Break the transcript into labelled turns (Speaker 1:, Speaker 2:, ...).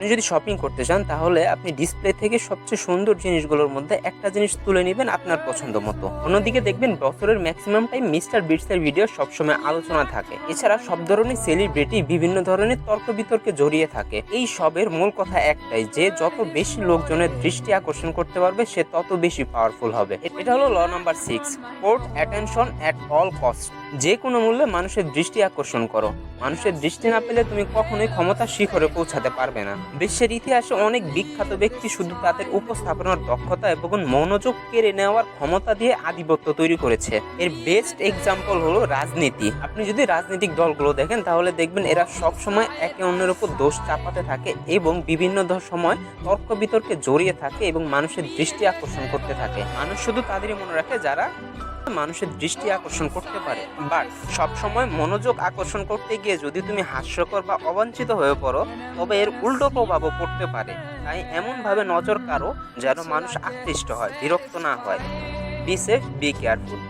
Speaker 1: আপনি যদি শপিং করতে চান তাহলে আপনি ডিসপ্লে থেকে সবচেয়ে সুন্দর জিনিসগুলোর মধ্যে একটা জিনিস তুলে নেবেন আপনার পছন্দ মতো। অন্যদিকে দেখবেন বছরের ম্যাক্সিমাম টাইম মিস্টার বিটসের ভিডিও সবসময় আলোচনা থাকে। এছাড়া সব ধরনের সেলিব্রিটি বিভিন্ন ধরনের তর্ক বিতর্কে জড়িয়ে থাকে। এই সবের মূল কথা একটাই, যে যত বেশি লোকজনের দৃষ্টি আকর্ষণ করতে পারবে সে তত বেশি পাওয়ারফুল হবে। এটা হলো law number 6, court attention at all cost. যে কোনো মূল্যে মানুষের দৃষ্টি আকর্ষণ করো। মানুষের দৃষ্টি না পেলে তুমি কখনোই ক্ষমতার শিখরে পৌঁছাতে পারবে না। বিশ্বের ইতিহাসে অনেক বিখ্যাত ব্যক্তি শুধু তাদের উপস্থাপনার দক্ষতা এবং মনোযোগ কেড়ে নেওয়ার ক্ষমতা দিয়ে আধিপত্য তৈরি করেছে। এর বেস্ট এক্সাম্পল হলো রাজনীতি। আপনি যদি রাজনৈতিক দলগুলো দেখেন তাহলে দেখবেন এরা সব সময় একে অন্যের উপর দোষ চাপাতে থাকে এবং বিভিন্ন সময় তর্ক বিতর্কে জড়িয়ে থাকে এবং মানুষের দৃষ্টি আকর্ষণ করতে থাকে। মানুষ শুধু তাদেরই মনে রাখে যারা মানুষের দৃষ্টি আকর্ষণ করতে পারে। বাট সবসময় মনোযোগ আকর্ষণ করতে গিয়ে যদি তুমি হাস্যকর বা অবাঞ্ছিত হয়ে পড়ো তবে এর উল্টো প্রভাবও পড়তে পারে। তাই এমনভাবে নজর কাড়ো যেন মানুষ আকৃষ্ট হয়, বিরক্ত না হয়। Be safe, be careful.